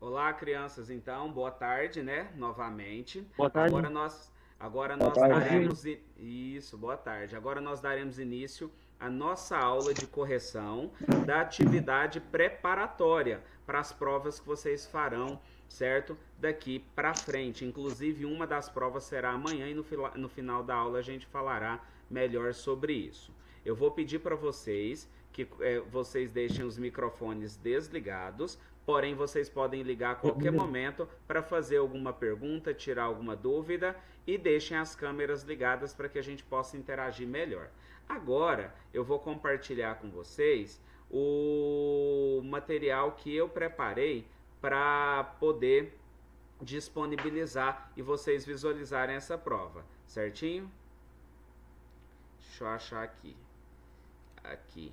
Olá, crianças. Então, boa tarde, né? Novamente. Boa tarde. Agora nós Tarde. daremos isso, boa tarde. Agora nós daremos início à nossa aula de correção da atividade preparatória para as provas que vocês farão, certo? Daqui para frente. Inclusive, uma das provas será amanhã e no final da aula a gente falará melhor sobre isso. Eu vou pedir para vocês que vocês deixem os microfones desligados, porém vocês podem ligar a qualquer momento para fazer alguma pergunta, tirar alguma dúvida e deixem as câmeras ligadas para que a gente possa interagir melhor. Agora eu vou compartilhar com vocês o material que eu preparei para poder disponibilizar e vocês visualizarem essa prova, certinho? Deixa eu achar aqui. Aqui.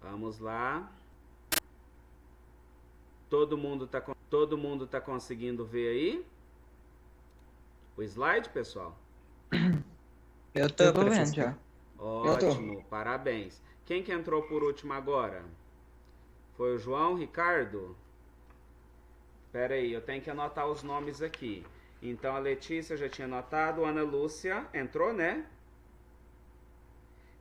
Vamos lá. Todo mundo tá conseguindo ver aí? O slide, pessoal? Eu tô vendo já. Ótimo, parabéns. Quem que entrou por último agora? Foi o João Ricardo? Pera aí, eu tenho que anotar os nomes aqui. Então a Letícia já tinha anotado, a Ana Lúcia entrou, né?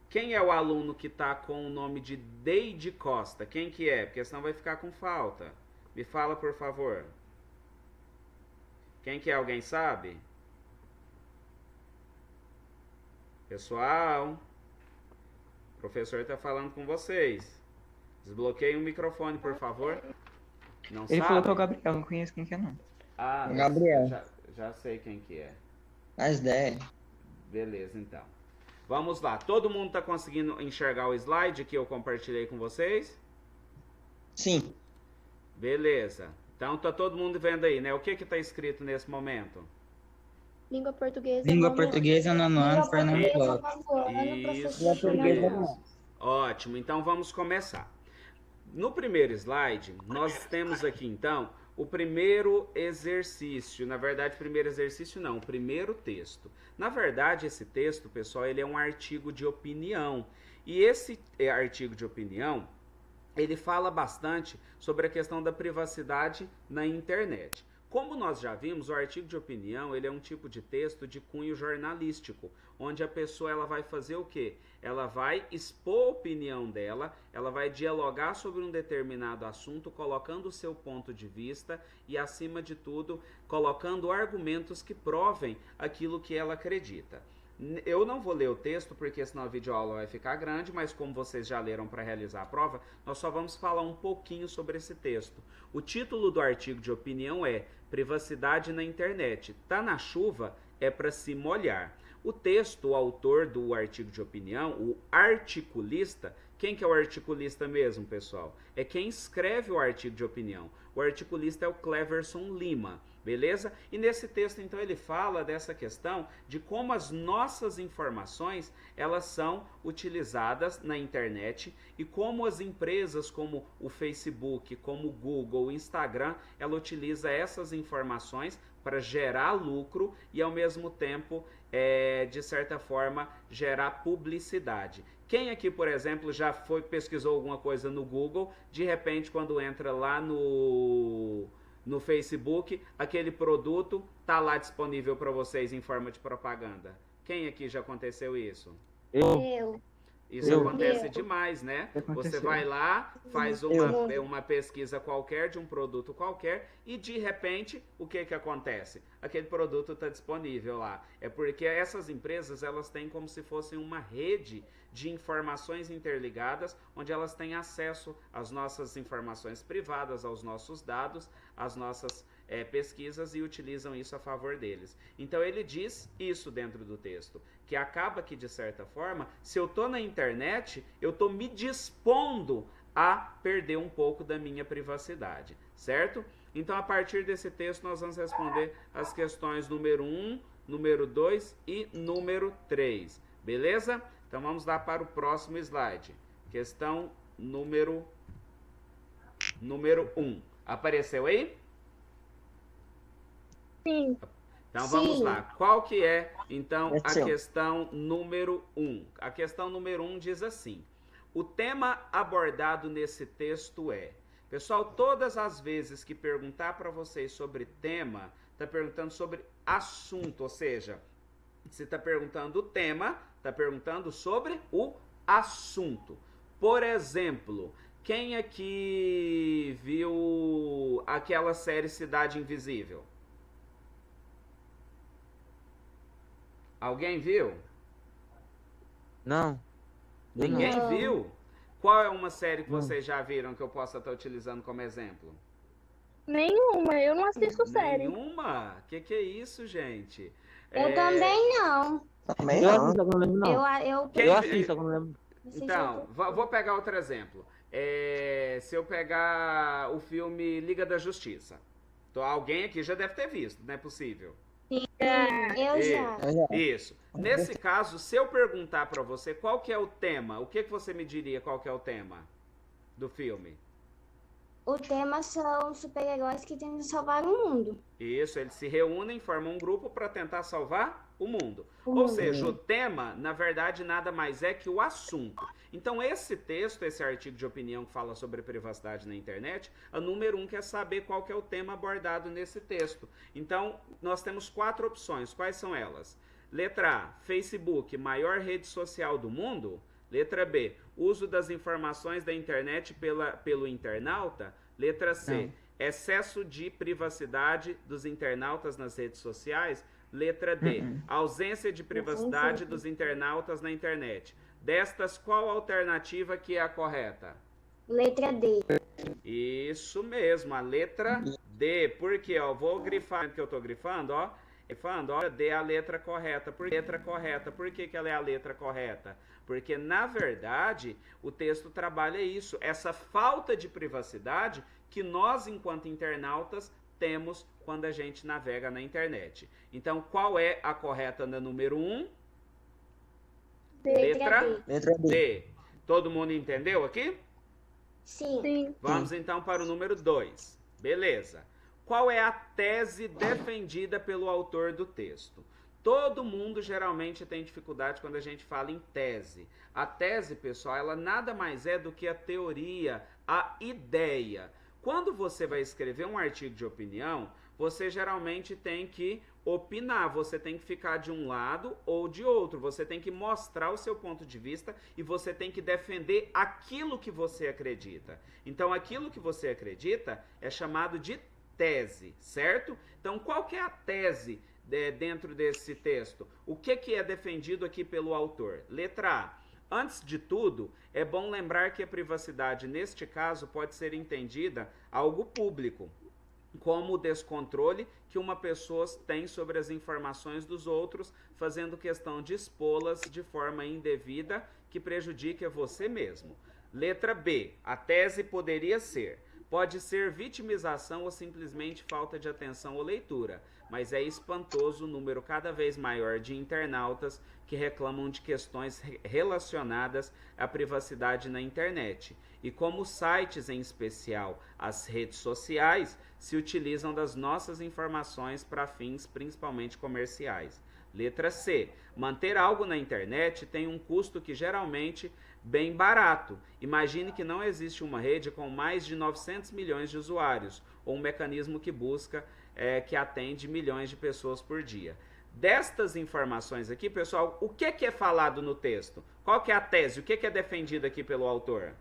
Quem é o aluno que tá com o nome de Deide Costa? Quem que é? Porque senão vai ficar com falta. Me fala, por favor. Quem que é? Alguém sabe? Pessoal, o professor está falando com vocês. Desbloqueiem o microfone, por favor. Não Ele sabe? falou que é o Gabriel, não conheço quem que é não. Ah, Gabriel. já sei quem que é. As 10. Beleza, então. Vamos lá. Todo mundo está conseguindo enxergar o slide que eu compartilhei com vocês? Sim. Beleza. Então tá todo mundo vendo aí, né? O que está escrito nesse momento? Língua portuguesa. Língua portuguesa, nono ano, Fernando Lopes. Isso. Ótimo. Então vamos começar. No primeiro slide, nós temos aqui então o primeiro exercício. Na verdade, primeiro exercício não, o primeiro texto. Na verdade, esse texto, pessoal, ele é um artigo de opinião. E esse artigo de opinião, ele fala bastante sobre a questão da privacidade na internet. Como nós já vimos, o artigo de opinião ele é um tipo de texto de cunho jornalístico, onde a pessoa ela vai fazer o quê? Ela vai expor a opinião dela, ela vai dialogar sobre um determinado assunto, colocando o seu ponto de vista e, acima de tudo, colocando argumentos que provem aquilo que ela acredita. Eu não vou ler o texto porque senão a videoaula vai ficar grande, mas como vocês já leram para realizar a prova, nós só vamos falar um pouquinho sobre esse texto. O título do artigo de opinião é Privacidade na Internet. Tá na chuva é para se molhar. O texto, o autor do artigo de opinião, o articulista, quem que é o articulista mesmo, pessoal? É quem escreve o artigo de opinião. O articulista é o Cleverson Lima. Beleza? E nesse texto, então, ele fala dessa questão de como as nossas informações, elas são utilizadas na internet e como as empresas como o Facebook, como o Google, o Instagram, ela utiliza essas informações para gerar lucro e, ao mesmo tempo, de certa forma, gerar publicidade. Quem aqui, por exemplo, já pesquisou alguma coisa no Google, de repente, quando entra lá no Facebook, aquele produto tá lá disponível para vocês em forma de propaganda. Quem aqui já aconteceu isso? Eu. Isso acontece demais, né? Você vai lá, faz uma pesquisa qualquer de um produto qualquer e de repente, o que que acontece? Aquele produto está disponível lá. É porque essas empresas, elas têm como se fossem uma rede de informações interligadas, onde elas têm acesso às nossas informações privadas, aos nossos dados, às nossas pesquisas e utilizam isso a favor deles. Então ele diz isso dentro do texto, que acaba que de certa forma, se eu estou na internet, eu estou me dispondo a perder um pouco da minha privacidade, certo? Então a partir desse texto nós vamos responder as questões número 1, número 2 e número 3, beleza? Então vamos lá para o próximo slide. Questão número 1. Apareceu aí? Sim. Então vamos lá. Qual que é, então, a Sim. questão número 1? A questão número 1 diz assim: o tema abordado nesse texto é: Pessoal, todas as vezes que perguntar para vocês sobre tema, está perguntando sobre assunto, ou seja, se está perguntando o tema, está perguntando sobre o assunto. Por exemplo, quem aqui viu aquela série Cidade Invisível? Alguém viu? Não. Ninguém Não. viu? Qual é uma série que vocês já viram que eu possa estar utilizando como exemplo? Nenhuma, eu não assisto série. Nenhuma? Que é isso, gente? Eu também não. Também Eu não. assisto, eu não lembro, não. Eu Quem- Eu assisto, eu não lembro. Então, vou pegar outro exemplo. Se eu pegar o filme Liga da Justiça. Então, alguém aqui já deve ter visto, não é possível? eu já. Isso. Nesse caso, se eu perguntar pra você qual que é o tema, o que você me diria qual que é o tema do filme? O tema são super-heróis que tentam salvar o mundo. Isso, eles se reúnem, formam um grupo para tentar salvar o mundo. O Ou mundo. seja, o tema, na verdade, nada mais é que o assunto. Então, esse texto, esse artigo de opinião que fala sobre privacidade na internet, a número 1 quer saber qual que é o tema abordado nesse texto. Então, nós temos 4 opções. Quais são elas? Letra A, Facebook, maior rede social do mundo. Letra B, uso das informações da internet pelo internauta. Letra C, excesso de privacidade dos internautas nas redes sociais. Letra D, ausência de privacidade dos internautas na internet. Destas, qual alternativa que é a correta? Letra D. Isso mesmo, a letra D. Por quê? Ó, vou grifar que eu estou grifando, ó. D é a letra correta. Por que letra correta? Por que ela é a letra correta? Porque, na verdade, o texto trabalha isso, essa falta de privacidade que nós, enquanto internautas, temos quando a gente navega na internet. Então, qual é a correta na número 1? Letra D. Letra D. D. Todo mundo entendeu aqui? Sim. Sim. Vamos então para o número 2. Beleza. Qual é a tese defendida pelo autor do texto? Todo mundo geralmente tem dificuldade quando a gente fala em tese. A tese, pessoal, ela nada mais é do que a teoria, a ideia. Quando você vai escrever um artigo de opinião, você geralmente tem que opinar, você tem que ficar de um lado ou de outro, você tem que mostrar o seu ponto de vista e você tem que defender aquilo que você acredita. Então, aquilo que você acredita é chamado de tese, certo? Então, qual que é a tese dentro desse texto? O que é defendido aqui pelo autor? Letra A. Antes de tudo, é bom lembrar que a privacidade, neste caso, pode ser entendida algo público, como o descontrole que uma pessoa tem sobre as informações dos outros, fazendo questão de expô-las de forma indevida que prejudique a você mesmo. Letra B. A tese poderia ser: pode ser vitimização ou simplesmente falta de atenção ou leitura, mas é espantoso o número cada vez maior de internautas que reclamam de questões relacionadas à privacidade na internet e como sites, em especial as redes sociais, se utilizam das nossas informações para fins principalmente comerciais. Letra C. Manter algo na internet tem um custo que geralmente bem barato. Imagine que não existe uma rede com mais de 900 milhões de usuários, ou um mecanismo que busca, que atende milhões de pessoas por dia. Destas informações aqui, pessoal, o que é falado no texto? Qual que é a tese? O que é defendido aqui pelo autor?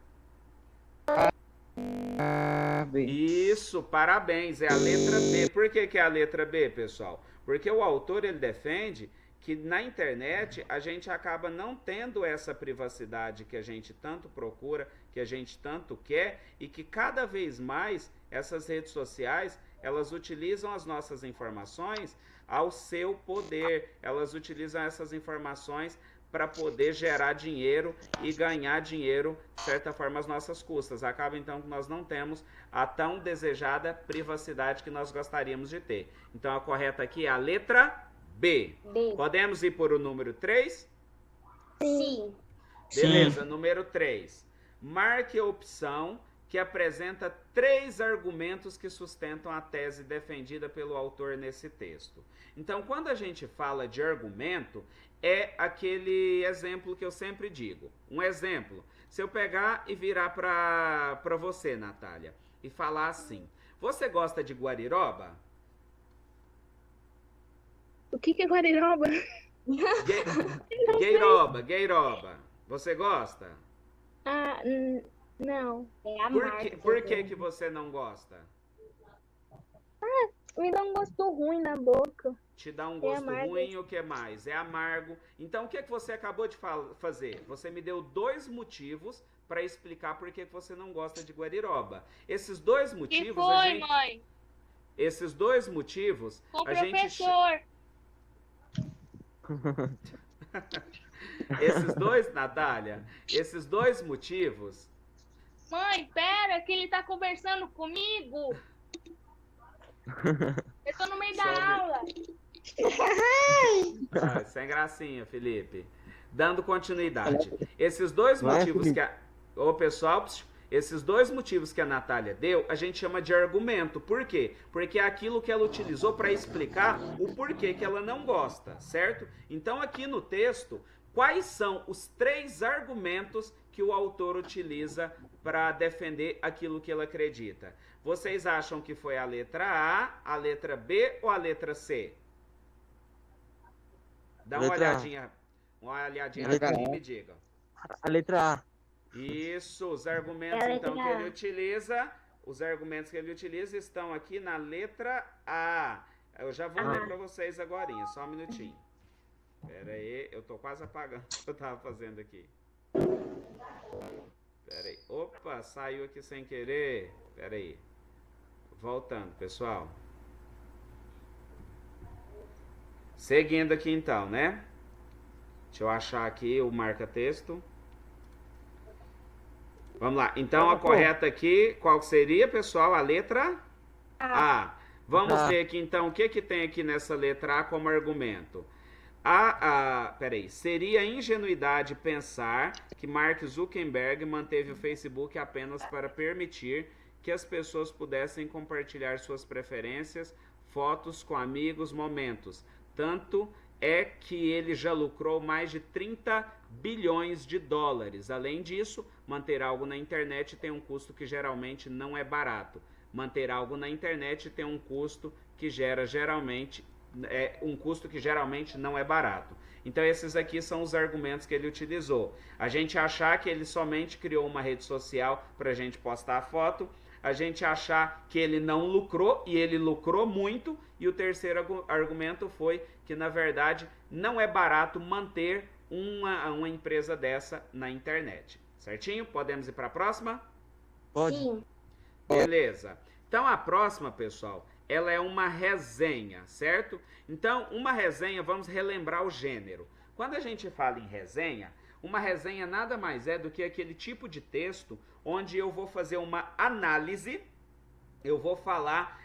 Isso, parabéns, é a letra B. Por que é a letra B, pessoal? Porque o autor, ele defende que na internet a gente acaba não tendo essa privacidade que a gente tanto procura, que a gente tanto quer, e que cada vez mais essas redes sociais, elas utilizam as nossas informações ao seu poder, elas utilizam essas informações para poder gerar dinheiro e ganhar dinheiro, de certa forma, às nossas custas. Acaba então que nós não temos a tão desejada privacidade que nós gostaríamos de ter. Então a correta aqui é a letra B. B. Podemos ir por o número 3? Sim. Beleza, número 3. Marque a opção que apresenta 3 argumentos que sustentam a tese defendida pelo autor nesse texto. Então, quando a gente fala de argumento, é aquele exemplo que eu sempre digo. Um exemplo: Se eu pegar e virar pra você, Natália, e falar assim, você gosta de guariroba? O que é guariroba? Gueiroba. Você gosta? Ah, não. É a Por marca. que você não gosta? Me dá um gosto ruim na boca. Te dá um É gosto amargo. ruim, o que mais? É amargo. Então, o que você acabou de fazer? Você me deu 2 motivos para explicar por que você não gosta de guariroba. Esses 2 Que motivos, foi, mãe? esses 2 motivos, Com o a gente professor. esses 2, Natália, esses 2 motivos. Mãe, pera, que ele tá conversando comigo. Eu tô no meio da Sobe. aula. Sem gracinha, Felipe. Dando continuidade. Esses 2 motivos que Ô, pessoal, esses 2 motivos que a Natália deu, a gente chama de argumento. Por quê? Porque é aquilo que ela utilizou para explicar o porquê que ela não gosta, certo? Então, aqui no texto, quais são os 3 argumentos que o autor utiliza para defender aquilo que ele acredita? Vocês acham que foi a letra A, a letra B ou a letra C? Dá uma olhadinha aqui e me diga. A letra A. Isso, os argumentos então que ele utiliza, os argumentos que ele utiliza estão aqui na letra A. Eu já vou ler para vocês agorinha, só um minutinho. Pera aí, eu tô quase apagando o que eu tava fazendo aqui. Pera aí. Opa, saiu aqui sem querer. Pera aí. Voltando, pessoal. Seguindo aqui então, né? Deixa eu achar aqui o marca-texto. Vamos lá. Então, a correta aqui, qual seria, pessoal? A letra A. Vamos ver aqui, então, o que tem aqui nessa letra A como argumento. Peraí. Seria ingenuidade pensar que Mark Zuckerberg manteve o Facebook apenas para permitir que as pessoas pudessem compartilhar suas preferências, fotos com amigos, momentos. Tanto é que ele já lucrou mais de 30 bilhões de dólares. Além disso, manter algo na internet tem um custo que geralmente não é barato. Manter algo na internet tem um custo que geralmente não é barato. Então esses aqui são os argumentos que ele utilizou. A gente achar que ele somente criou uma rede social para a gente postar a foto, a gente achar que ele não lucrou, e ele lucrou muito, e o terceiro argumento foi que, na verdade, não é barato manter uma empresa dessa na internet. Certinho? Podemos ir para a próxima? Pode. Sim. Beleza. Então, a próxima, pessoal, ela é uma resenha, certo? Então, uma resenha, vamos relembrar o gênero. Quando a gente fala em resenha, uma resenha nada mais é do que aquele tipo de texto onde eu vou fazer uma análise, eu vou falar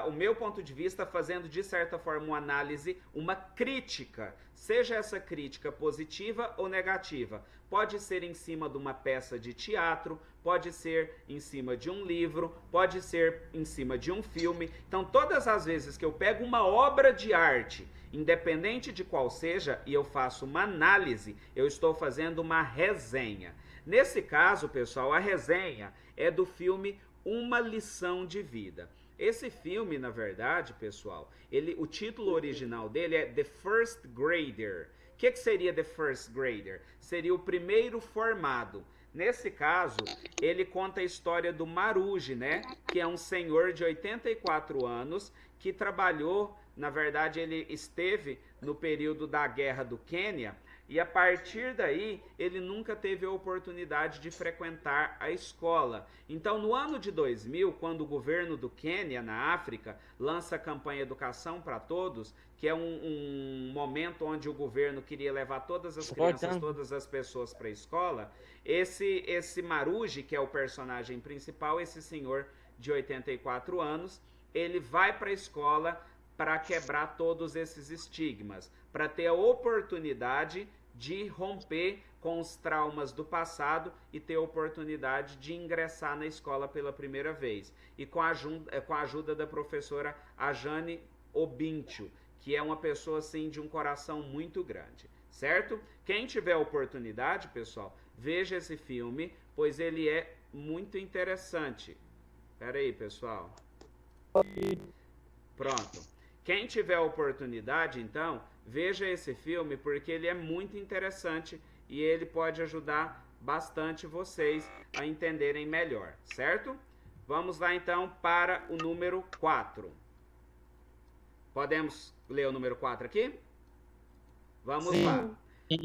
o meu ponto de vista fazendo, de certa forma, uma análise, uma crítica, seja essa crítica positiva ou negativa. Pode ser em cima de uma peça de teatro, pode ser em cima de um livro, pode ser em cima de um filme. Então, todas as vezes que eu pego uma obra de arte, independente de qual seja, e eu faço uma análise, eu estou fazendo uma resenha. Nesse caso, pessoal, a resenha é do filme Uma Lição de Vida. Esse filme, na verdade, pessoal, o título original dele é The First Grader. O que seria The First Grader? Seria o primeiro formado. Nesse caso, ele conta a história do Maruji, né? Que é um senhor de 84 anos que trabalhou, na verdade, ele esteve no período da guerra do Quênia, e a partir daí ele nunca teve a oportunidade de frequentar a escola. Então, no ano de 2000, quando o governo do Quênia, na África, lança a campanha Educação para Todos, que é um momento onde o governo queria levar todas as crianças, todas as pessoas para a escola, esse Maruji, que é o personagem principal, esse senhor de 84 anos, ele vai para a escola para quebrar todos esses estigmas, para ter a oportunidade de romper com os traumas do passado e ter a oportunidade de ingressar na escola pela primeira vez. E com a ajuda da professora Ajane Obintio, que é uma pessoa assim de um coração muito grande, certo? Quem tiver a oportunidade, pessoal, veja esse filme, pois ele é muito interessante. Espera aí, pessoal. Pronto. Quem tiver oportunidade, então, veja esse filme, porque ele é muito interessante e ele pode ajudar bastante vocês a entenderem melhor, certo? Vamos lá, então, para o número 4. Podemos ler o número 4 aqui? Vamos lá.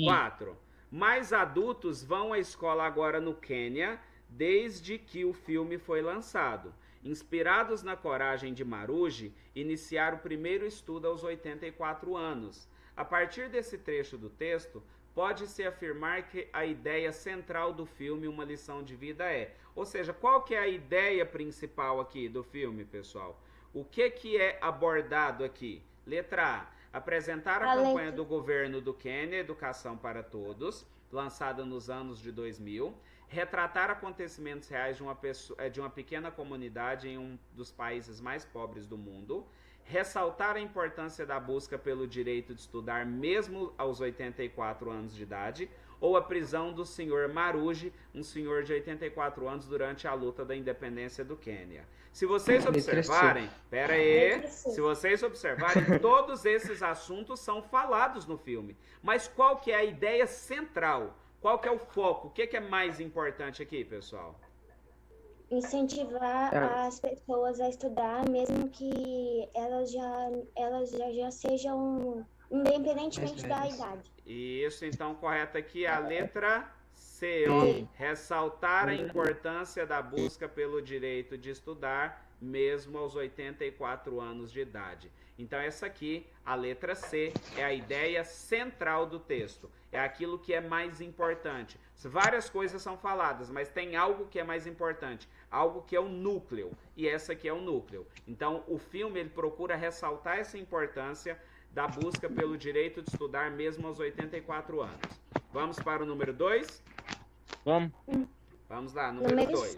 4. Mais adultos vão à escola agora no Quênia desde que o filme foi lançado. Inspirados na coragem de Maruji, iniciaram o primeiro estudo aos 84 anos. A partir desse trecho do texto, pode-se afirmar que a ideia central do filme, uma lição de vida, é... Ou seja, qual que é a ideia principal aqui do filme, pessoal? O que é abordado aqui? Letra A. Apresentar a campanha do governo do Quênia, Educação para Todos, lançada nos anos de 2000. Retratar acontecimentos reais de uma pequena comunidade em um dos países mais pobres do mundo. Ressaltar a importância da busca pelo direito de estudar mesmo aos 84 anos de idade, ou a prisão do senhor Maruji, um senhor de 84 anos, durante a luta da independência do Quênia. Se vocês observarem, se vocês observarem, todos esses assuntos são falados no filme. Mas qual que é a ideia central? Qual que é o foco? O que é mais importante aqui, pessoal? Incentivar as pessoas a estudar, mesmo que elas já sejam independentemente da idade. Isso, então, correto aqui a letra C, ó. Ressaltar a importância da busca pelo direito de estudar, mesmo aos 84 anos de idade. Então, essa aqui, a letra C, é a ideia central do texto. É aquilo que é mais importante. Várias coisas são faladas, mas tem algo que é mais importante. Algo que é o núcleo. E essa aqui é o núcleo. Então, o filme, ele procura ressaltar essa importância da busca pelo direito de estudar mesmo aos 84 anos. Vamos para o número 2? Vamos. Vamos lá, número 2.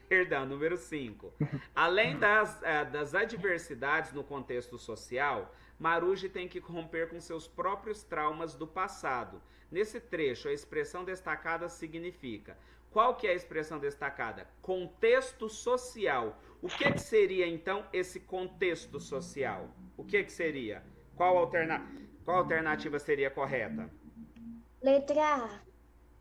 Perdão, número 5. Além das adversidades no contexto social, Maruji tem que romper com seus próprios traumas do passado. Nesse trecho, a expressão destacada significa... Qual que é a expressão destacada? Contexto social. O que seria, então, esse contexto social? O que seria? Qual alternativa seria correta? Letra A.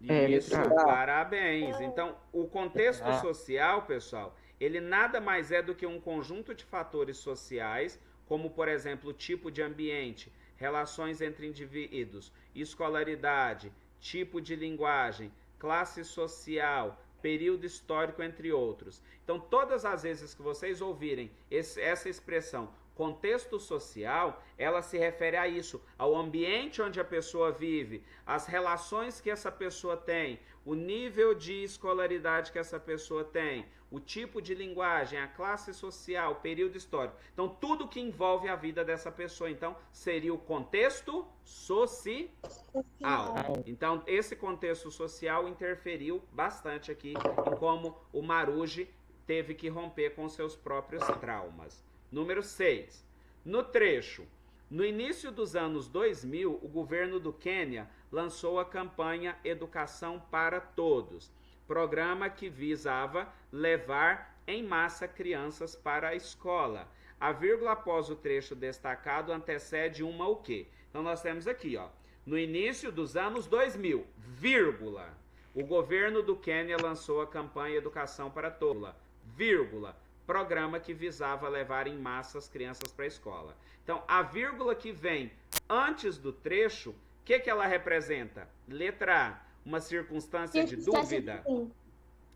Isso, parabéns. Então, o contexto social, pessoal, ele nada mais é do que um conjunto de fatores sociais, como, por exemplo, tipo de ambiente, relações entre indivíduos, escolaridade, tipo de linguagem, classe social, período histórico, entre outros. Então, todas as vezes que vocês ouvirem essa expressão contexto social, ela se refere a isso, ao ambiente onde a pessoa vive, as relações que essa pessoa tem, o nível de escolaridade que essa pessoa tem, o tipo de linguagem, a classe social, o período histórico. Então, tudo que envolve a vida dessa pessoa, então, seria o contexto social. Então, esse contexto social interferiu bastante aqui em como o Maruji teve que romper com seus próprios traumas. Número 6. No trecho, no início dos anos 2000, o governo do Quênia lançou a campanha Educação para Todos, programa que visava levar em massa crianças para a escola. A vírgula após o trecho destacado antecede uma o quê? Então nós temos aqui, ó, no início dos anos 2000, vírgula, o governo do Quênia lançou a campanha Educação para Todos, vírgula, programa que visava levar em massa as crianças para a escola. Então, a vírgula que vem antes do trecho, o que ela representa? Letra A, uma circunstância de dúvida.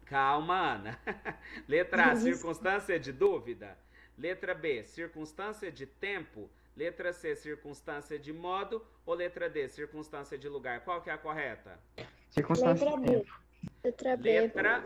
Calma, Ana. Letra A, circunstância de dúvida. Letra B, circunstância de tempo. Letra C, circunstância de modo. Ou letra D, circunstância de lugar. Qual que é a correta? Circunstância de tempo. Letra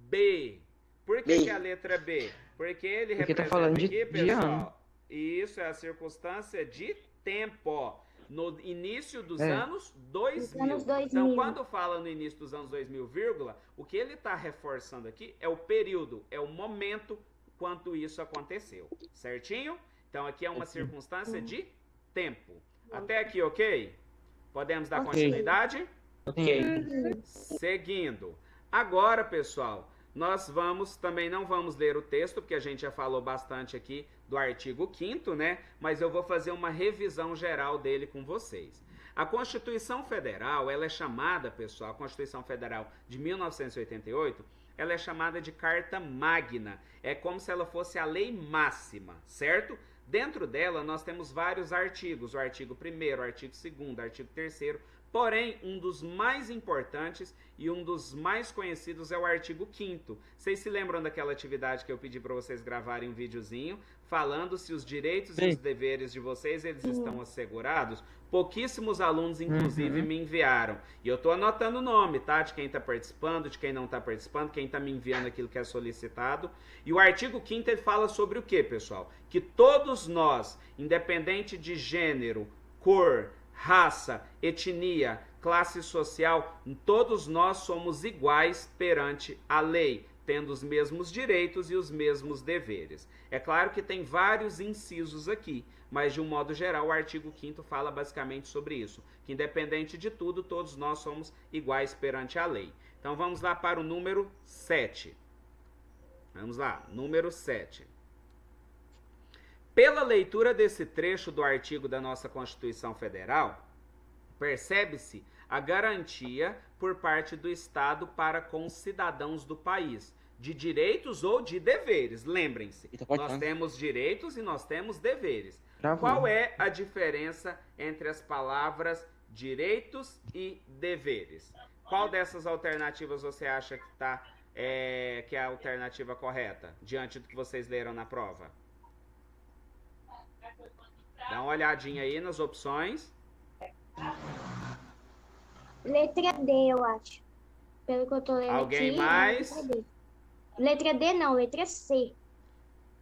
B. Por que é a letra B? Porque ele representa tá falando aqui, de ano. Isso é a circunstância de tempo, ó, no início dos anos 2000. Então, quando fala no início dos anos 2000, vírgula, o que ele está reforçando aqui é o período, é o momento quando isso aconteceu, certinho? Então, aqui é uma circunstância de tempo. Até aqui, ok? Podemos dar continuidade? Ok. Seguindo. Agora, pessoal, nós também não vamos ler o texto, porque a gente já falou bastante aqui do artigo 5º, né? Mas eu vou fazer uma revisão geral dele com vocês. A Constituição Federal, ela é chamada, pessoal, a Constituição Federal de 1988, ela é chamada de Carta Magna. É como se ela fosse a lei máxima, certo? Dentro dela, nós temos vários artigos, o artigo 1º, o artigo 2º, o artigo 3º, porém, um dos mais importantes e um dos mais conhecidos é o artigo 5º. Vocês se lembram daquela atividade que eu pedi para vocês gravarem um videozinho falando se os direitos e os deveres de vocês eles estão assegurados? Pouquíssimos alunos, inclusive, me enviaram. E eu estou anotando o nome, tá? De quem está participando, de quem não está participando, quem está me enviando aquilo que é solicitado. E o artigo 5º ele fala sobre o quê, pessoal? Que todos nós, independente de gênero, cor, raça, etnia, classe social, todos nós somos iguais perante a lei, tendo os mesmos direitos e os mesmos deveres. É claro que tem vários incisos aqui, mas de um modo geral o artigo 5º fala basicamente sobre isso, que independente de tudo, todos nós somos iguais perante a lei. Então vamos lá para o número 7. Vamos lá, número 7. Pela leitura desse trecho do artigo da nossa Constituição Federal, percebe-se a garantia por parte do Estado para com os cidadãos do país, de direitos ou de deveres. Lembrem-se, nós temos direitos e nós temos deveres. Qual é a diferença entre as palavras direitos e deveres? Qual dessas alternativas você acha que é a alternativa correta, diante do que vocês leram na prova? Dá uma olhadinha aí nas opções. Letra D, eu acho. Pelo que eu tô lendo Alguém aqui. mais? Letra D não, letra C.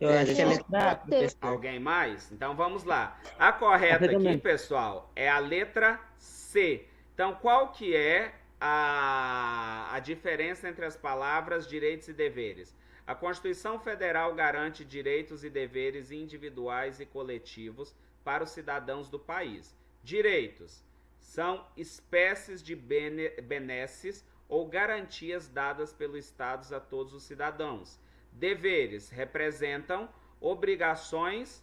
Eu acho que é letra A, professor. Alguém mais? Então vamos lá. A correta aqui, pessoal, é a letra C. Então qual que é a diferença entre as palavras direitos e deveres? A Constituição Federal garante direitos e deveres individuais e coletivos para os cidadãos do país. Direitos são espécies de benesses ou garantias dadas pelo Estado a todos os cidadãos. Deveres representam obrigações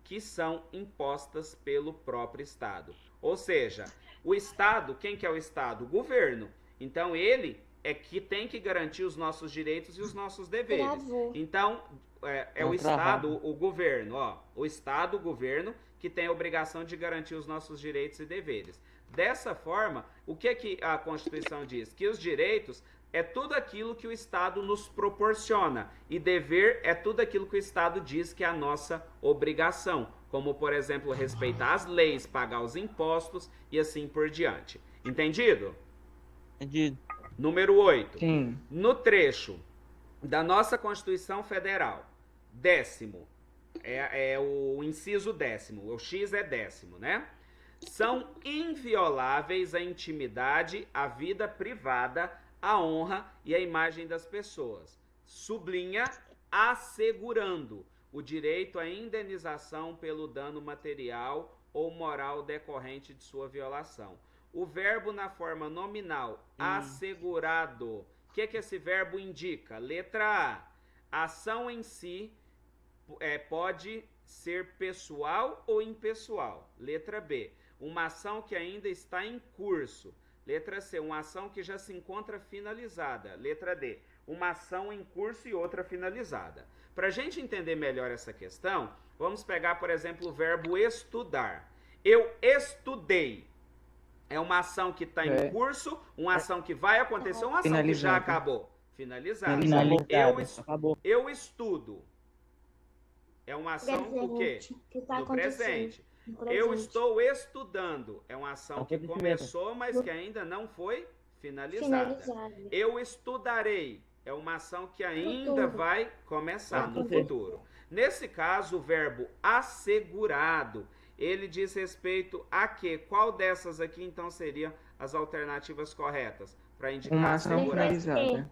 que são impostas pelo próprio Estado. Ou seja, o Estado, quem que é o Estado? O governo. Então ele é que tem que garantir os nossos direitos e os nossos deveres. Travou. Então, é o Estado, o governo, o Estado, o governo, que tem a obrigação de garantir os nossos direitos e deveres. Dessa forma, o que a Constituição diz? Que os direitos é tudo aquilo que o Estado nos proporciona, e dever é tudo aquilo que o Estado diz que é a nossa obrigação, como, por exemplo, respeitar as leis, pagar os impostos e assim por diante. Entendido? Entendido. Número 8. Sim. No trecho da nossa Constituição Federal, 10º, é o inciso 10º, o X é 10º, né? São invioláveis a intimidade, a vida privada, a honra e a imagem das pessoas. Sublinha, assegurando o direito à indenização pelo dano material ou moral decorrente de sua violação. O verbo na forma nominal, assegurado. O que esse verbo indica? Letra A. Ação em si pode ser pessoal ou impessoal. Letra B. Uma ação que ainda está em curso. Letra C. Uma ação que já se encontra finalizada. Letra D. Uma ação em curso e outra finalizada. Para a gente entender melhor essa questão, vamos pegar, por exemplo, o verbo estudar. Eu estudei. É uma ação que está em curso, uma ação que vai acontecer, uma ação que já acabou. Finalizada. Eu estudo. É uma ação o quê? Do presente. Eu estou estudando. É uma ação que começou, mas que ainda não foi finalizada. Eu estudarei. É uma ação que ainda vai começar no futuro. Nesse caso, o verbo assegurado, ele diz respeito a quê? Qual dessas aqui, então, seriam as alternativas corretas para indicar uma ação finalizada.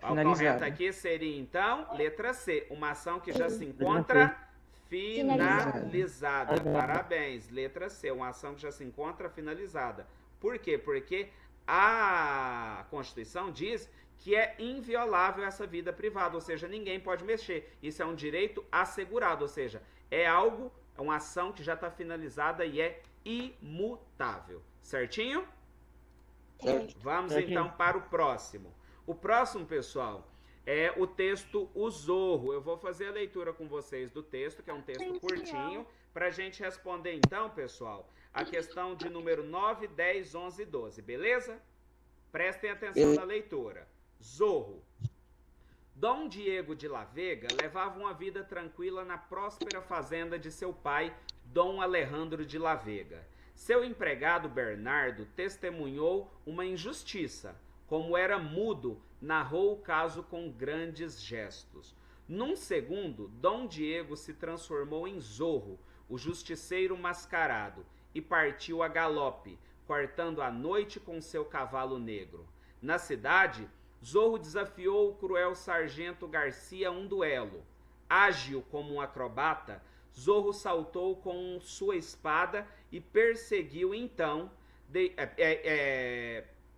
A correta aqui seria, então, letra C. Uma ação que já se encontra finalizada. Parabéns. Letra C. Uma ação que já se encontra finalizada. Por quê? Porque a Constituição diz que é inviolável essa vida privada, ou seja, ninguém pode mexer. Isso é um direito assegurado, ou seja, é algo, é uma ação que já está finalizada e é imutável. Certinho? Certo. Vamos Certinho. então para o próximo. O próximo, pessoal, é o texto O Zorro. Eu vou fazer a leitura com vocês do texto, que é um texto curtinho, para a gente responder então, pessoal, a questão de número 9, 10, 11 e 12, beleza? Prestem atenção na leitura. Zorro. Dom Diego de la Vega levava uma vida tranquila na próspera fazenda de seu pai, Dom Alejandro de la Vega. Seu empregado Bernardo testemunhou uma injustiça. Como era mudo, narrou o caso com grandes gestos. Num segundo, Dom Diego se transformou em Zorro, o justiceiro mascarado, e partiu a galope, cortando a noite com seu cavalo negro. Na cidade, Zorro desafiou o cruel sargento Garcia a um duelo. Ágil como um acrobata, Zorro saltou com sua espada e perseguiu então...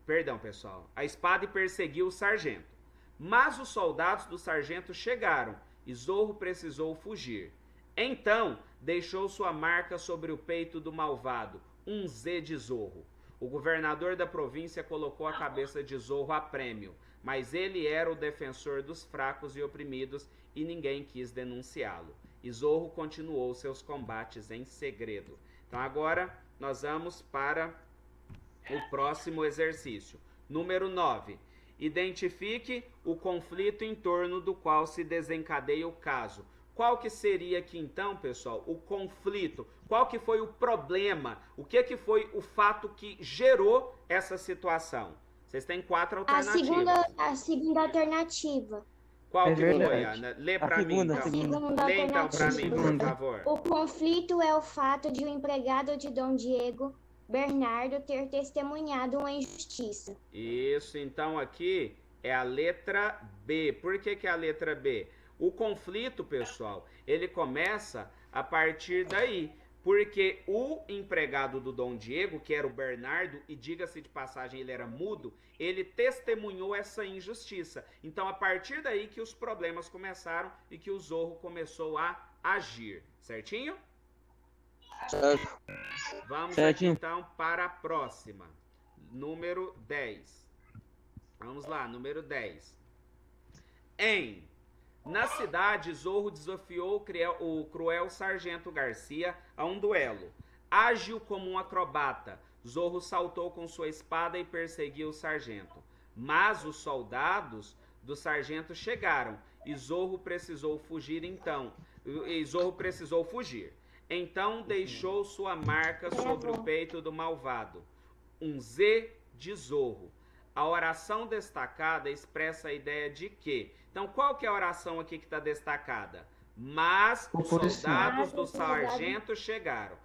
Perdão, pessoal. A espada e perseguiu o sargento. Mas os soldados do sargento chegaram e Zorro precisou fugir. Então, deixou sua marca sobre o peito do malvado, um Z de Zorro. O governador da província colocou a cabeça de Zorro a prêmio, mas ele era o defensor dos fracos e oprimidos e ninguém quis denunciá-lo. E Zorro continuou seus combates em segredo. Então agora nós vamos para o próximo exercício. Número 9. Identifique o conflito em torno do qual se desencadeia o caso. Qual que seria aqui então, pessoal, o conflito? Qual que foi o problema? O que foi o fato que gerou essa situação? Vocês têm 4 alternativas. A segunda alternativa. Qual É que foi, verdade. Ana? Lê A pra mim, segunda, então. a segunda. Lê então pra mim, por Segunda. favor. O conflito é o fato de o empregado de Dom Diego, Bernardo, ter testemunhado uma injustiça. Isso, então aqui é a letra B. Por que é a letra B? O conflito, pessoal, ele começa a partir daí. Porque o empregado do Dom Diego, que era o Bernardo, e diga-se de passagem, ele era mudo, ele testemunhou essa injustiça. Então, a partir daí que os problemas começaram e que o Zorro começou a agir. Certinho? Certo. Vamos Certinho. aqui, então, para a próxima. Número 10. Vamos lá, número 10. Na cidade, Zorro desafiou o cruel sargento Garcia a um duelo. Ágil como um acrobata, Zorro saltou com sua espada e perseguiu o sargento. Mas os soldados do sargento chegaram e Zorro precisou fugir Então deixou sua marca sobre o peito do malvado, um Z de Zorro. A oração destacada expressa a ideia de que... Então, qual que é a oração aqui que está destacada? Mas os soldados do sargento chegaram.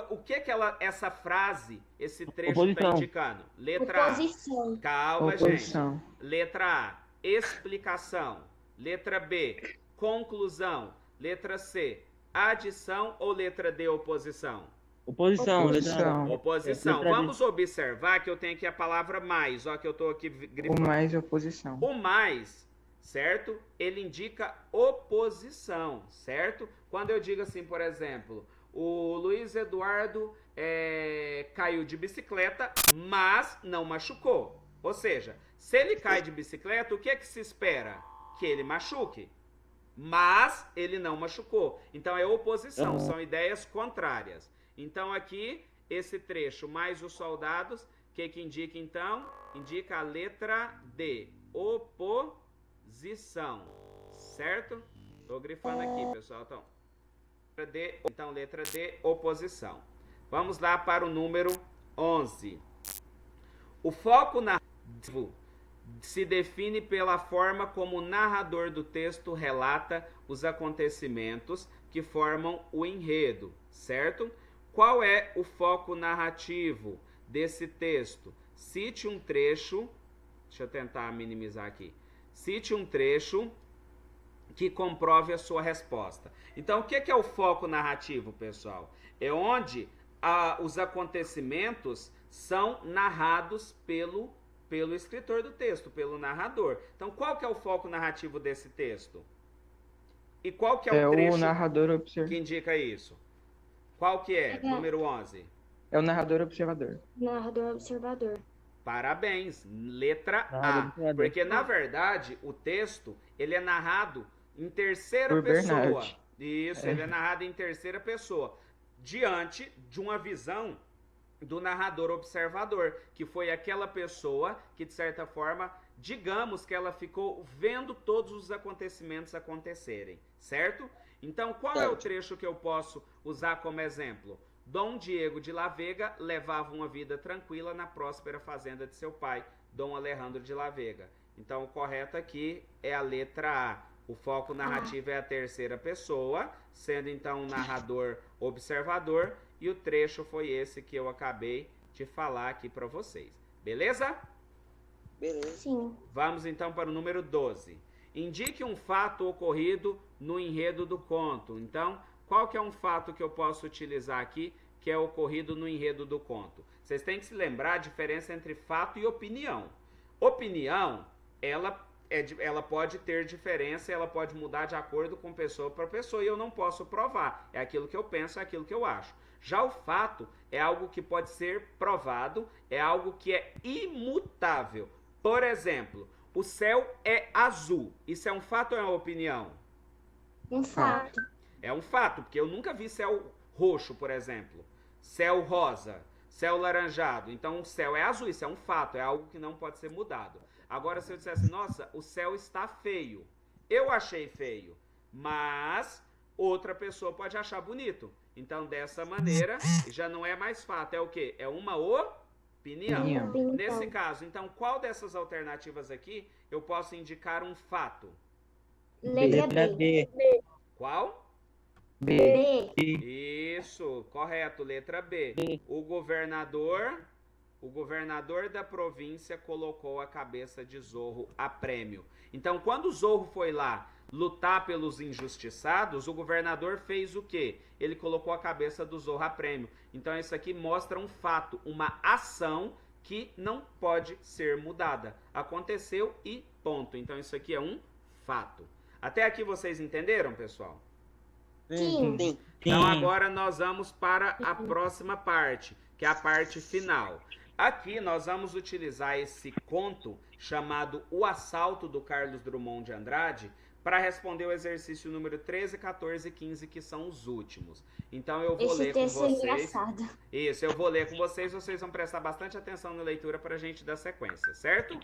O que essa frase, esse trecho está indicando? Letra Oposição. A. Calma, Oposição. gente. Letra A, explicação. Letra B, conclusão. Letra C, adição ou letra D, oposição? Oposição. Oposição. Oposição. Letra D. Vamos observar que eu tenho aqui a palavra mais, ó, que eu estou aqui O grifando. mais é oposição. O mais, certo? Ele indica oposição, certo? Quando eu digo assim, por exemplo, o Luiz Eduardo caiu de bicicleta, mas não machucou. Ou seja, se ele cai de bicicleta, o que é que se espera? Que ele machuque. Mas ele não machucou. Então é oposição, são ideias contrárias. Então aqui, esse trecho mais os soldados, o que indica então? Indica a letra D, oposição, certo? Estou grifando aqui, pessoal. Então, letra D, oposição. Vamos lá para o número 11. O foco narrativo se define pela forma como o narrador do texto relata os acontecimentos que formam o enredo, certo? Qual é o foco narrativo desse texto? Cite um trecho, deixa eu tentar minimizar aqui. Cite um trecho que comprove a sua resposta. Então, o que é o foco narrativo, pessoal? É onde os acontecimentos são narrados pelo escritor do texto, pelo narrador. Então, qual que é o foco narrativo desse texto? E qual que é o trecho o narrador que indica isso? Qual que é? Número 11. É o narrador observador. Narrador observador. Parabéns. Letra Narrador A. observador. Porque, na verdade, o texto, ele é narrado em terceira Por pessoa. Bernard. Isso, ele é narrado em terceira pessoa. Diante de uma visão do narrador observador, que foi aquela pessoa que, de certa forma, digamos que ela ficou vendo todos os acontecimentos acontecerem, certo? Então, qual é o trecho que eu posso usar como exemplo? Dom Diego de La Vega levava uma vida tranquila na próspera fazenda de seu pai, Dom Alejandro de La Vega. Então, o correto aqui é a letra A. O foco narrativo é a terceira pessoa, sendo então um narrador observador, e o trecho foi esse que eu acabei de falar aqui para vocês. Beleza? Beleza. Sim. Vamos então para o número 12. Indique um fato ocorrido no enredo do conto. Então, qual que é um fato que eu posso utilizar aqui que é ocorrido no enredo do conto? Vocês têm que se lembrar a diferença entre fato e opinião. Opinião, ela pode ter diferença, ela pode mudar de acordo com pessoa para pessoa e eu não posso provar. É aquilo que eu penso, é aquilo que eu acho. Já o fato é algo que pode ser provado, é algo que é imutável. Por exemplo, o céu é azul. Isso é um fato ou é uma opinião? Um fato. É um fato, porque eu nunca vi céu roxo, por exemplo. Céu rosa, céu laranjado. Então o céu é azul, isso é um fato, é algo que não pode ser mudado. Agora, se eu dissesse, nossa, o céu está feio. Eu achei feio, mas outra pessoa pode achar bonito. Então, dessa maneira, já não é mais fato. É o quê? É uma opinião. Opinião. Nesse caso, então, qual dessas alternativas aqui eu posso indicar um fato? Letra Letra B. B. Qual? B. B. Isso, correto, letra B. O governador da província colocou a cabeça de Zorro a prêmio. Então, quando Zorro foi lá lutar pelos injustiçados, o governador fez o quê? Ele colocou a cabeça do Zorro a prêmio. Então, isso aqui mostra um fato, uma ação que não pode ser mudada. Aconteceu e ponto. Então, isso aqui é um fato. Até aqui vocês entenderam, pessoal? Sim. Sim. Então agora nós vamos para a próxima parte, que é a parte final. Aqui nós vamos utilizar esse conto chamado O Assalto, do Carlos Drummond de Andrade, para responder o exercício número 13, 14 e 15, que são os últimos. Então eu vou Esse ler com texto é vocês. engraçado. Isso, eu vou ler com vocês vão prestar bastante atenção na leitura para a gente dar sequência, certo?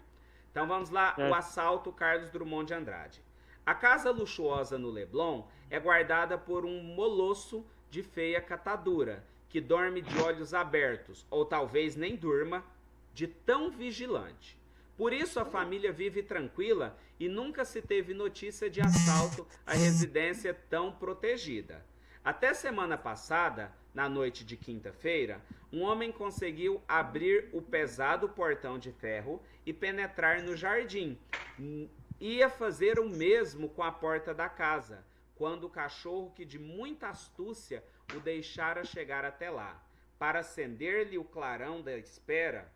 Então vamos lá, O Assalto, Carlos Drummond de Andrade. A casa luxuosa no Leblon é guardada por um molosso de feia catadura, que dorme de olhos abertos, ou talvez nem durma, de tão vigilante. Por isso a família vive tranquila e nunca se teve notícia de assalto à residência tão protegida. Até semana passada, na noite de quinta-feira, um homem conseguiu abrir o pesado portão de ferro e penetrar no jardim. Ia fazer o mesmo com a porta da casa, quando o cachorro, que de muita astúcia o deixara chegar até lá, para acender-lhe o clarão da espera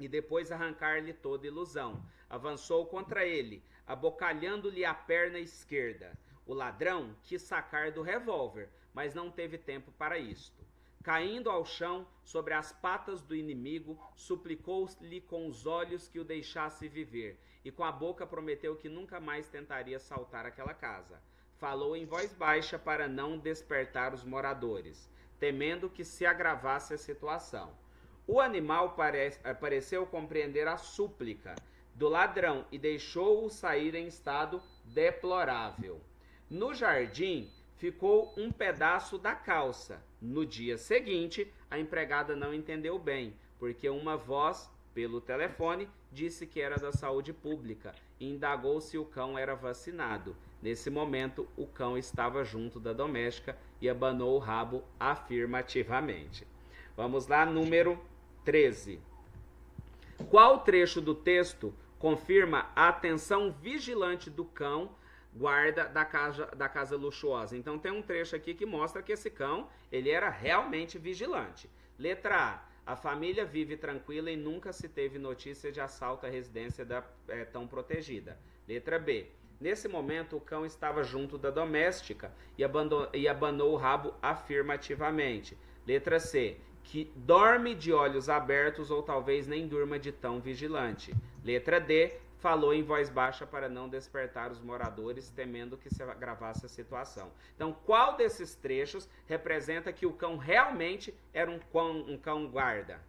e depois arrancar-lhe toda ilusão, avançou contra ele, abocalhando-lhe a perna esquerda. O ladrão quis sacar do revólver, mas não teve tempo para isto. Caindo ao chão, sobre as patas do inimigo, suplicou-lhe com os olhos que o deixasse viver, e com a boca prometeu que nunca mais tentaria assaltar aquela casa. Falou em voz baixa para não despertar os moradores, temendo que se agravasse a situação. O animal pareceu compreender a súplica do ladrão e deixou-o sair em estado deplorável. No jardim ficou um pedaço da calça. No dia seguinte, a empregada não entendeu bem, porque uma voz, pelo telefone, disse que era da saúde pública e indagou se o cão era vacinado. Nesse momento, o cão estava junto da doméstica e abanou o rabo afirmativamente. Vamos lá, número 13. Qual trecho do texto confirma a atenção vigilante do cão guarda da casa luxuosa? Então tem um trecho aqui que mostra que esse cão, ele era realmente vigilante. Letra A. A família vive tranquila e nunca se teve notícia de assalto à residência tão protegida. Letra B. Nesse momento, o cão estava junto da doméstica e abanou o rabo afirmativamente. Letra C. Que dorme de olhos abertos ou talvez nem durma de tão vigilante. Letra D. Falou em voz baixa para não despertar os moradores, temendo que se agravasse a situação. Então, qual desses trechos representa que o cão realmente era um cão guarda?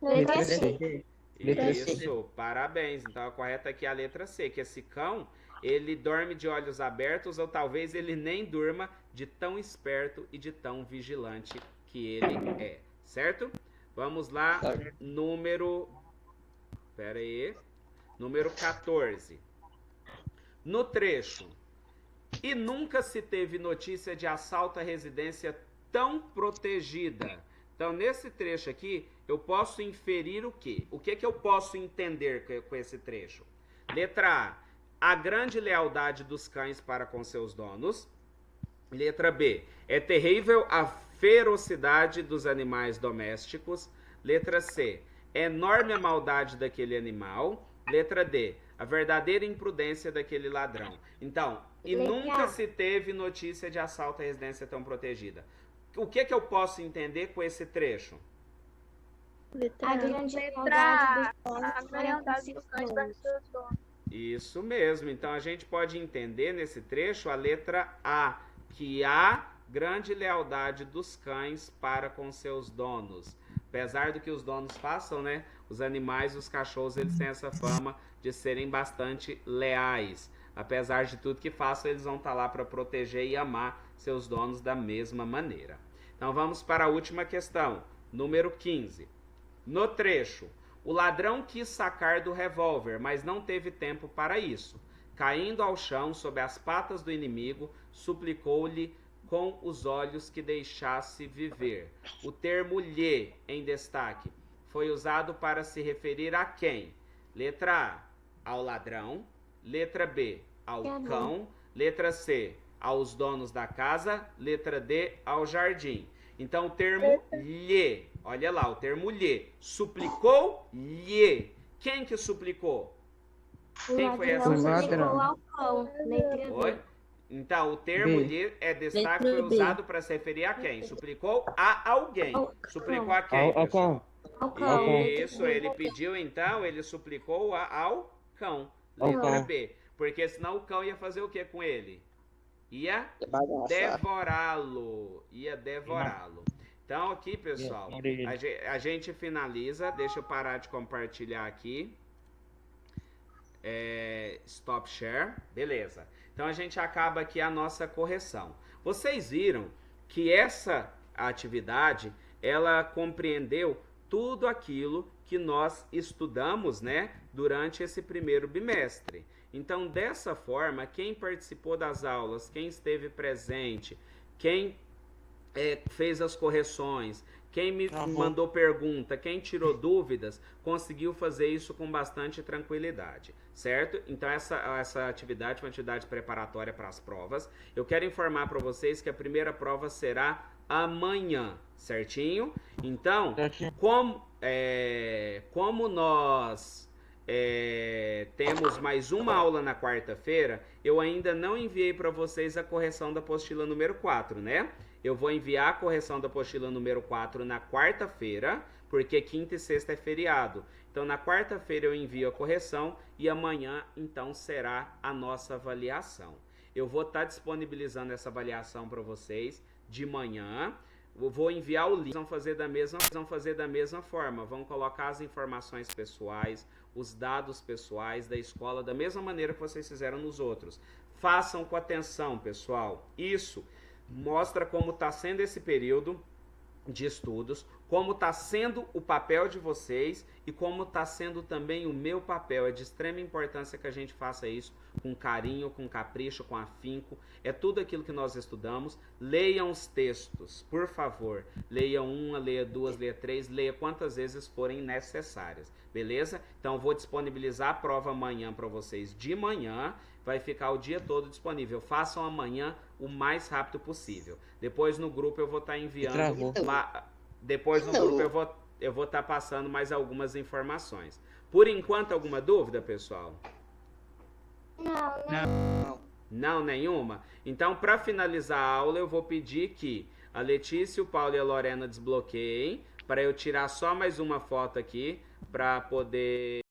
Letra C. Isso, parabéns. Então, a correta aqui é a letra C, que esse cão, ele dorme de olhos abertos ou talvez ele nem durma de tão esperto e de tão vigilante que ele é, certo? Vamos lá, número 14. No trecho, e nunca se teve notícia de assalto à residência tão protegida. Então, nesse trecho aqui, eu posso inferir o quê? O que eu posso entender com esse trecho? Letra A grande lealdade dos cães para com seus donos. Letra B, é terrível a ferocidade dos animais domésticos. Letra C, é enorme a maldade daquele animal. Letra D, a verdadeira imprudência daquele ladrão. Então, e nunca se teve notícia de assalto à residência tão protegida. O que eu posso entender com esse trecho? A grande lealdade dos cães para seus donos. Isso mesmo. Então, a gente pode entender nesse trecho a letra A, que há grande lealdade dos cães para com seus donos. Apesar do que os donos façam, né? Os animais, os cachorros, eles têm essa fama de serem bastante leais. Apesar de tudo que façam, eles vão estar lá para proteger e amar seus donos da mesma maneira. Então vamos para a última questão, número 15. No trecho, o ladrão quis sacar do revólver, mas não teve tempo para isso. Caindo ao chão sob as patas do inimigo, suplicou-lhe com os olhos que deixasse viver. O termo lhe, em destaque, foi usado para se referir a quem? Letra A, ao ladrão. Letra B, ao cão. Letra C, aos donos da casa. Letra D, ao jardim. Então, o termo lhe, olha lá, o termo lhe, suplicou lhe. Quem que suplicou? Quem foi essa pessoa? Oi? Então, o termo lhe é destaque, foi usado para se referir a quem? Suplicou a alguém. Suplicou a quem? Ao cão. Isso, ele pediu então, ele suplicou ao cão. Letra B. Porque senão o cão ia fazer o que com ele? Ia devorá-lo. Então aqui, pessoal, a gente finaliza. Deixa eu parar de compartilhar aqui. Stop share. Beleza. Então a gente acaba aqui a nossa correção. Vocês viram que essa atividade, ela compreendeu tudo aquilo que nós estudamos, né, durante esse primeiro bimestre. Então, dessa forma, quem participou das aulas, quem esteve presente, quem fez as correções, quem me mandou pergunta, quem tirou dúvidas, conseguiu fazer isso com bastante tranquilidade, certo? Então, essa atividade é uma atividade preparatória para as provas. Eu quero informar para vocês que a primeira prova será amanhã, certinho? Então, como nós temos mais uma aula na quarta-feira, eu ainda não enviei para vocês a correção da apostila número 4, né? Eu vou enviar a correção da apostila número 4 na quarta-feira, porque quinta e sexta é feriado. Então, na quarta-feira eu envio a correção e amanhã, então, será a nossa avaliação. Eu vou estar disponibilizando essa avaliação para vocês de manhã. Eu vou enviar o link. Vão fazer da mesma forma. Vão colocar as informações pessoais, os dados pessoais da escola, da mesma maneira que vocês fizeram nos outros. Façam com atenção, pessoal. Isso mostra como está sendo esse período de estudos, como está sendo o papel de vocês e como está sendo também o meu papel. É de extrema importância que a gente faça isso com carinho, com capricho, com afinco. É tudo aquilo que nós estudamos. Leiam os textos, por favor. Leia uma, leia duas, leia três, leia quantas vezes forem necessárias. Beleza? Então, eu vou disponibilizar a prova amanhã para vocês de manhã. Vai ficar o dia todo disponível. Façam amanhã o mais rápido possível. Depois no grupo eu vou estar enviando lá. Depois no grupo eu vou. eu vou estar passando mais algumas informações. Por enquanto, alguma dúvida, pessoal? Não, nenhuma? Então, para finalizar a aula, eu vou pedir que a Letícia, o Paulo e a Lorena desbloqueiem, para eu tirar só mais uma foto aqui, para poder